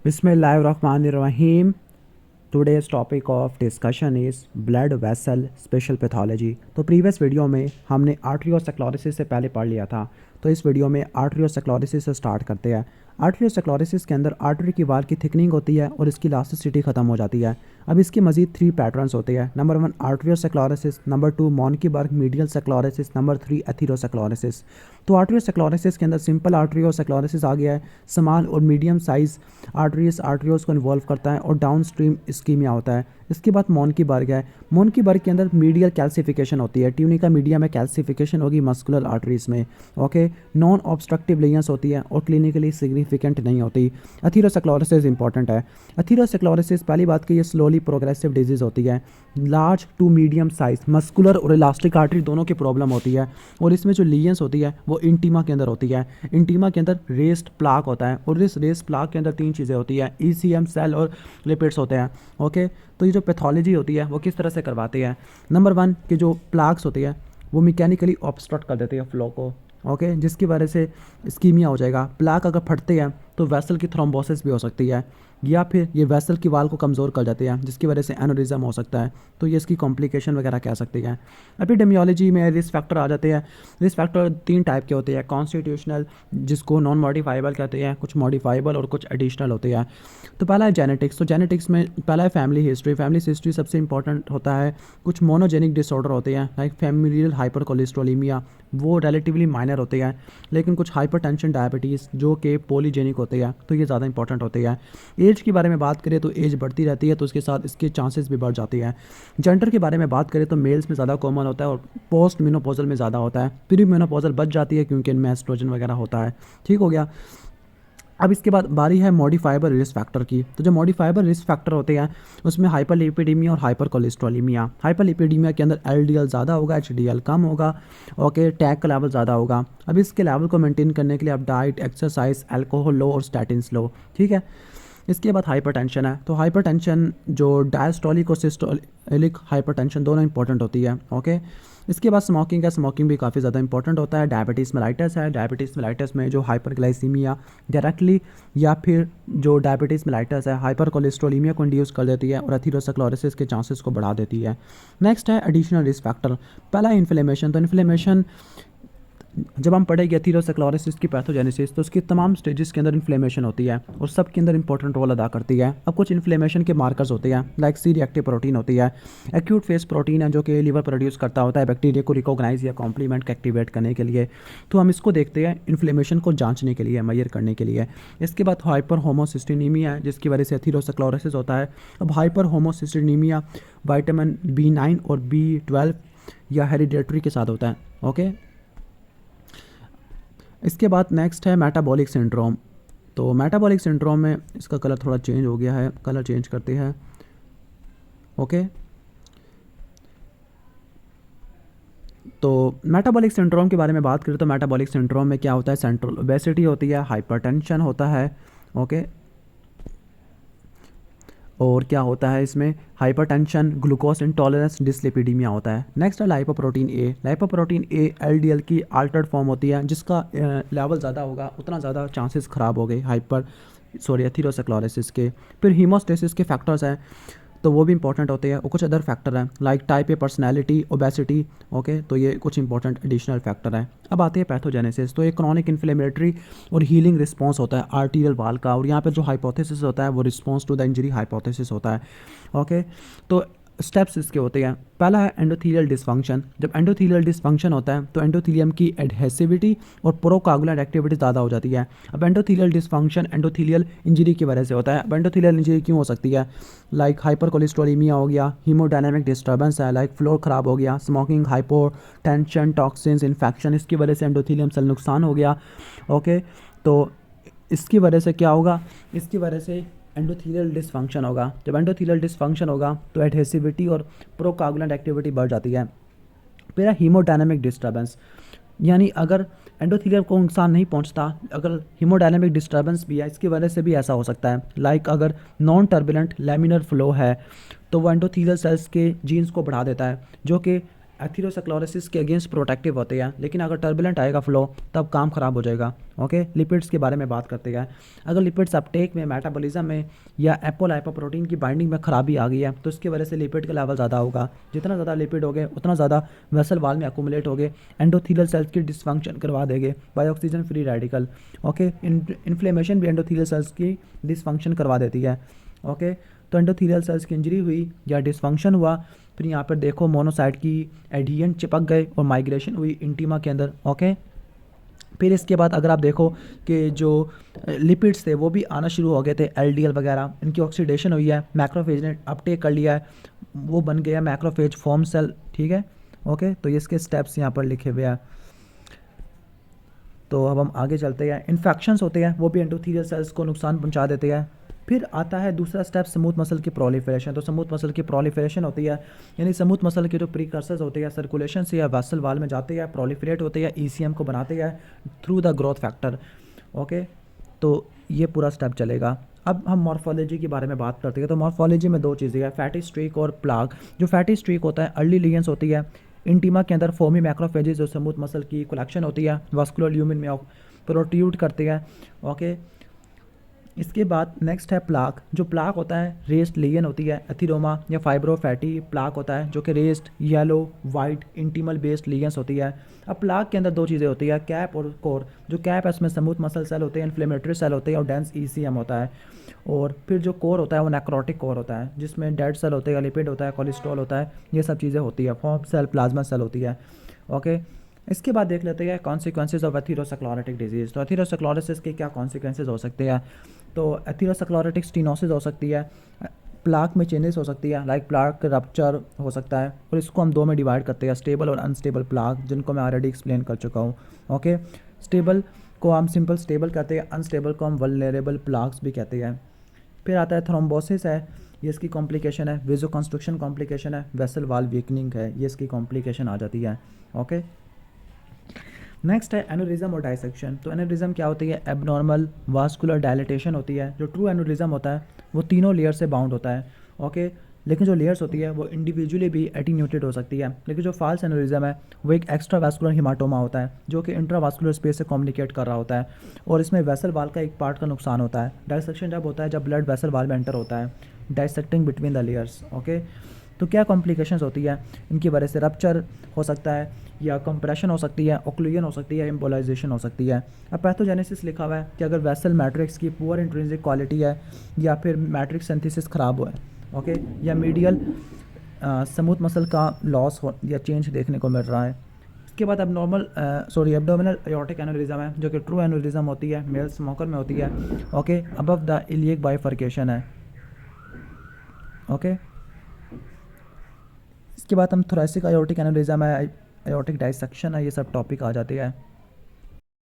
Bismillahirrahmanirrahim. Today's topic of discussion is blood vessel special pathology। तो previous video में हमने arteriosclerosis से पहले पढ़ लिया था, तो इस वीडियो में आर्टरियोस्क्लेरोसिस से स्टार्ट करते हैं। आर्टरियोस्क्लेरोसिस के अंदर आर्टरी की वाल की थिकनिंग होती है और इसकी इलास्टिसिटी खत्म हो जाती है। अब इसके मजीद 3 पैटर्न्स होते हैं। Number 1 arteriosclerosis, number 2 Monckeberg medial sclerosis, number 3 atherosclerosis. तो आर्टरियोस्क्लेरोसिस के अंदर सिंपल आर्टरियोस्क्लेरोसिस आ गया है, स्मॉल और मीडियम साइज आर्टरीज को इन्वॉल्व करता है और डाउन स्ट्रीम इस्कीमिया होता है। इसके बाद मॉन्कीबर्ग है। मॉन्कीबर्ग के अंदर मीडियल कैल्सिफिकेशन होती है, ट्यूनिका मीडिया में कैल्सिफिकेशन होगी मस्कुलर आर्टरीज में। ओके, नॉन ऑब्स्ट्रक्टिव लेयर्स होती है और क्लिनिकली सिग्निफिकेंट नहीं होती। एथेरोस्क्लेरोसिस इंपॉर्टेंट है। एथेरोस्क्लेरोसिस पहली बात की ये स्लोली प्रोग्रेसिव डिजीज़ होती है। Large to medium size muscular और इलास्टिक आर्टरी दोनों की प्रॉब्लम होती है और इसमें जो लीयंस होती है वो इंटीमा के अंदर होती है। इंटीमा के अंदर रेस्ट प्लाक होता है और इस रेस्ट प्लाक के अंदर 3 चीज़ें होती है, ईसीएम सेल और लिपिड्स होते हैं। ओके, तो ये जो पैथोलॉजी होती है वो किस तरह से करवाते हैं। नंबर 1 कि जो प्लाक्स होती है वो मैकेनिकली ऑब्स्ट्रक्ट कर देती है फ्लो को। ओके, जिसकी वजह से इस्कीमिया हो जाएगा। प्लाक अगर फटते हैं तो वेसल की थ्रोम्बोसिस भी हो सकती है, या फिर ये वेसल की वाल को कमज़ोर कर जाती है जिसकी वजह से एनोरिज्म हो सकता है। तो ये इसकी कॉम्प्लिकेशन वगैरह कह सकती है। एपिडेमियोलॉजी में रिस्क फैक्टर आ जाते हैं। रिस्क फैक्टर 3 टाइप के होते हैं, कॉन्स्टिट्यूशनल जिसको नॉन मॉडिफाइबल कहते हैं, कुछ मॉडिफाइबल और कुछ एडिशनल होते हैं। तो पहला है जेनेटिक्स। तो जेनेटिक्स में पहला है फैमिली हिस्ट्री। फैमिली हिस्ट्री सबसे इंपॉर्टेंट होता है। कुछ मोनोजेनिक डिसऑर्डर होते हैं लाइक फैमिलियल हाइपर कोलेस्ट्रोलीमिया, वो रिलेटिवली माइनर होते हैं, लेकिन कुछ हाइपरटेंशन डायबिटीज़ जो कि पॉलीजेनिक होते हैं तो ये ज़्यादा इंपॉर्टेंट होते हैं। एज के बारे में बात करें तो एज बढ़ती रहती है तो उसके साथ इसके चांसेस भी बढ़ जाते हैं। जेंडर के बारे में बात करें तो मेल्स में ज़्यादा कॉमन होता है और पोस्ट मेनोपॉजल में ज़्यादा होता है। प्री मेनोपॉजल बच जाती है क्योंकि इनमें एस्ट्रोजन वगैरह होता है। ठीक हो गया। अब इसके बाद बारी है मॉडिफाइबल रिस्क फैक्टर की। तो जो मॉडिफाइबल रिस्क फैक्टर होते हैं उसमें हाइपरलिपिडेमिया और हाइपर कोलेस्ट्रोलीमिया। हाइपरलिपिडेमिया के अंदर एलडीएल ज़्यादा होगा, एचडीएल कम होगा। ओके, टैग का लेवल ज़्यादा होगा। अब इसके लेवल को मेंटेन करने के लिए आप डाइट, एक्सरसाइज, अल्कोहल लो और स्टैटिन्स लो। ठीक है। इसके बाद हाइपरटेंशन है। तो हाइपरटेंशन जो डायस्टोलिक और सिस्टोलिक हाइपरटेंशन दोनों इंपॉर्टेंट होती है। ओके, इसके बाद स्मोकिंग है। स्मोकिंग भी काफ़ी ज़्यादा इंपॉर्टेंट होता है। डायबिटीज़ मेलाइटस है। डायबिटीज़ मेलाइटस में जो हाइपरग्लाइसीमिया डायरेक्टली या फिर जो डायबिटीज़ मेलाइटस है हाइपर कोलेस्ट्रोलीमिया को इंड्यूस कर देती है और एथेरोस्क्लेरोसिस के चांसेस को बढ़ा देती है। नेक्स्ट है एडिशनल रिस्क फैक्टर। पहला है इन्फ्लेमेशन। तो इन्फ्लेमेशन जब हम पढ़ेंगे एथेरोस्क्लेरोसिस की पैथोजेनेसिस तो उसकी तमाम स्टेजेस के अंदर इन्फ्लेमेशन होती है और सब के अंदर इंपॉर्टेंट रोल अदा करती है। अब कुछ इन्फ्लेमेशन के मार्कर्स होते हैं लाइक सी रिएक्टिव प्रोटीन होती है, एक्यूट फेस प्रोटीन है जो कि लीवर प्रोड्यूस करता होता है बैक्टीरिया को रिकॉग्नाइज या कॉम्प्लीमेंट को एक्टिवेट करने के लिए। तो हम इसको देखते हैं इन्फ्लेमेशन को जांचने के लिए, मेजर करने के लिए। इसके बाद हाइपर होमोसिस्टिनीमिया है जिसकी वजह से एथेरोस्क्लेरोसिस होता है। अब हाइपर होमोसिस्टिनीमिया विटामिन B9 और B12 या हेरिडेटरी के साथ होता है। ओके, इसके बाद नेक्स्ट है मेटाबॉलिक सिंड्रोम। तो मेटाबॉलिक सिंड्रोम में इसका कलर थोड़ा चेंज हो गया है, कलर चेंज करते हैं। ओके, तो मेटाबॉलिक सिंड्रोम के बारे में बात करें तो मेटाबॉलिक सिंड्रोम में क्या होता है, सेंट्रल ओबेसिटी होती है, हाइपरटेंशन होता है। ओके, और क्या होता है इसमें, हाइपरटेंशन, ग्लूकोज इंटॉलरेंस, डिसलिपिडीमिया होता है। नेक्स्ट है लाइपोप्रोटीन ए। लाइपोप्रोटीन ए एलडीएल की अल्टर्ड फॉर्म होती है जिसका लेवल ज़्यादा होगा उतना ज़्यादा चांसेस ख़राब हो गए एथेरोस्क्लेरोसिस के। फिर हीमोस्टेसिस के फैक्टर्स हैं तो वो भी इंपॉर्टेंट होते हैं और कुछ अदर फैक्टर हैं like type A personality, obesity. Okay, तो ये कुछ इंपॉर्टेंट एडिशनल फैक्टर हैं। अब आते हैं पैथोजेनेसिस। तो ये क्रॉनिक इन्फ्लेमेटरी और हीलिंग रिस्पॉन्स होता है आर्टीरियल वाल का, और यहाँ पर जो हाइपोथेसिस होता है वो response to the injury hypothesis होता है। ओके, तो स्टेप्स इसके होते हैं। पहला है एंडोथीलियल डिसफंक्शन। जब एंडोथीलियल डिसफंक्शन होता है तो एंडोथीलियम की एडहेसिविटी और प्रोकोगुलेंट एक्टिविटी ज़्यादा हो जाती है। अब एंडोथीलियल डिसफंक्शन एंडोथीलियल इंजरी की वजह से होता है। अब एंडोथीलियल इंजरी क्यों हो सकती है, लाइक हाइपर कोलेस्ट्रोलीमिया हो गया, हीमोडायनामिक डिस्टर्बेंस है लाइक फ्लो ख़राब हो गया, स्मोकिंग, हाइपोटेंशन, टॉक्सिन्स, इन्फेक्शन, इसकी वजह से एंडोथीलियम सेल नुकसान हो गया। ओके, तो इसकी वजह से क्या होगा, इसकी वजह से एंडोथीलियल डिसफंक्शन होगा। जब एंडोथीलियल डिसफंक्शन होगा तो एडहेसिविटी और प्रोकोगुलेंट एक्टिविटी बढ़ जाती है। फिर है हीमोडायनामिक डिस्टर्बेंस, यानी अगर एंडोथीलियल को नुकसान नहीं पहुंचता, अगर हीमोडायनामिक डिस्टर्बेंस भी है इसकी वजह से भी ऐसा हो सकता है। लाइक अगर नॉन टर्बुलेंट लैमिनर फ्लो है तो वो एंडोथीलियल सेल्स के जीन्स को बढ़ा देता है जो कि एथेरोस्क्लेरोसिस के अगेंस्ट प्रोटेक्टिव होते हैं, लेकिन अगर टर्बुलेंट आएगा फ्लो तब काम ख़राब हो जाएगा। ओके, लिपिड्स के बारे में बात करते हैं। अगर लिपिड्स अपटेक में, मेटाबॉलिज्म में या एपोलाइपोप्रोटीन की बाइंडिंग में खराबी आ गई है तो इसकी वजह से लिपिड का लेवल ज़्यादा होगा। जितना ज़्यादा लिपिड होगे उतना ज़्यादा वेसल वाल में अकोमुलेट होगे, एंडोथीलियल सेल्स की डिसफंक्शन करवा देंगे by oxygen free radical. Okay, inflammation भी एंडोथीलियल सेल्स की डिसफंक्शन करवा देती है। ओके, तो एंडोथीलियल सेल्स की इंजरी हुई या डिसफंक्शन हुआ, फिर यहाँ पर देखो मोनोसाइट की एडियन चिपक गए और माइग्रेशन हुई इंटीमा के अंदर। ओके, फिर इसके बाद अगर आप देखो कि जो लिपिड्स थे वो भी आना शुरू हो गए थे, एलडीएल वगैरह, इनकी ऑक्सीडेशन हुई है, मैक्रोफेज ने अपटेक कर लिया है, वो बन गया मैक्रोफेज फॉर्म सेल। ठीक है, ओके, तो ये इसके स्टेप्स यहाँ पर लिखे हुए हैं। तो अब हम आगे चलते हैं। इन्फेक्शंस होते हैं वो भी एंडोथीलियल सेल्स को नुकसान पहुंचा देते हैं। फिर आता है दूसरा स्टेप, स्मूथ मसल की प्रोलिफरेशन। तो स्मूथ मसल की प्रोलिफरेशन होती है, यानी स्मूथ मसल के जो प्रीकर्सर्स होते हैं सर्कुलेशन से या वेसल वाल में जाते हैं, प्रोलिफरेट होते हैं, ईसीएम को बनाते हैं through the growth factor. Okay, तो ये पूरा स्टेप चलेगा। अब हम मॉर्फोलॉजी के बारे में बात करते हैं। तो मॉर्फोलॉजी में दो चीज़ें हैं, फैटी स्ट्रीक और प्लाग। जो फैटी स्ट्रीक होता है अर्ली लीजेंस होती है इंटीमा के अंदर, फोमी मैक्रोफेजेस जो स्मूथ मसल की कलेक्शन होती है वास्कुलर ल्यूमिन में प्रोट्रूड करते हैं। ओके, इसके बाद नेक्स्ट है प्लाक। जो प्लाक होता है रेस्ड लेयन होती है, एथिरोमा या फाइब्रोफैटी प्लाक होता है जो कि raised yellow white intimal based lesions होती है। अब प्लाक के अंदर दो चीज़ें होती है, कैप और कोर। जो कैप है उसमें स्मूथ मसल सेल होते हैं, इन्फ्लेमेटरी सेल होते हैं और डेंस ईसीएम होता है। और फिर जो कोर होता है वो नेक्रोटिक कोर होता है जिसमें डेड सेल होते हैं, लिपिड होता है, कोलेस्ट्रॉल होता है, ये सब चीज़ें होती है, फॉर्म सेल, प्लाज्मा सेल होती है। ओके, इसके बाद देख लेते हैं कॉन्सिक्वेंसेज ऑफ एथेरोस्क्लेरोटिक डिजीज़। तो एथेरोस्क्लेरोसिस के क्या कॉन्सिक्वेंसेज हो सकते हैं। तो एथेरोस्क्लेरोटिक स्टेनोसिस हो सकती है, प्लाक में चेंजेस हो सकती है, लाइक प्लाक रप्चर हो सकता है, और इसको हम दो में डिवाइड करते हैं, स्टेबल और अनस्टेबल प्लाक, जिनको मैं ऑलरेडी एक्सप्लेन कर चुका हूँ। ओके, स्टेबल को हम सिंपल स्टेबल कहते हैं, अनस्टेबल को हम वल्नरेबल प्लाक्स भी कहते हैं। फिर आता है थ्रोम्बोसिस है, ये इसकी कॉम्प्लिकेशन है, वेजो कंस्ट्रक्शन कॉम्प्लिकेशन है, वेसल वाल वीकनिंग है, ये इसकी कॉम्प्लिकेशन आ जाती है। ओके, नेक्स्ट है एनोरिज्म और डाइसेक्शन। तो एनोरिज्म क्या होती है, एबनॉर्मल वास्कुलर डायलिटेशन होती है। जो ट्रू एनोरिज्म होता है वो तीनों लेयर से बाउंड होता है। ओके, लेकिन जो लेयर्स होती है वो इंडिविजुअली भी एटीन्यूटेड हो सकती है। लेकिन जो फॉल्स एनोरिज्म है वो एक एक्स्ट्रा वास्कुलर हिमाटोमा होता है जो कि इंट्रावास्कुलर स्पेस से कम्युनिकेट कर रहा होता है, और इसमें वेसल वाल का एक पार्ट का नुकसान होता है। डाइसेक्शन जब होता है जब ब्लड वेसल वाल में एंटर होता है, dissecting between the layers. Okay, तो क्या कॉम्प्लिकेशंस होती है इनकी वजह से, रप्चर हो सकता है या कंप्रेशन हो सकती है, ओक्लूजन हो सकती है, एम्बोलाइजेशन हो सकती है। अब पैथोजेनेसिस लिखा हुआ है कि अगर वेसल मैट्रिक्स की पुअर इंट्रिंसिक क्वालिटी है या फिर मैट्रिक्स सिंथेसिस ख़राब हुआ है। ओके, या मीडियल स्मूथ मसल का लॉस हो या चेंज देखने को मिल रहा है। इसके बाद अब नॉर्मल एब्डोमिनल एयोर्टिक एनोरिज्म है जो कि ट्रू एनोरिज्म होती है, मेल स्मोकर में होती है। Okay, above the iliac bifurcation है। ओके, इसके बाद हम थोरेसिक एयोर्टिक एनोरिज्म है, एयोर्टिक डाइसेक्शन है, ये सब टॉपिक आ जाते हैं।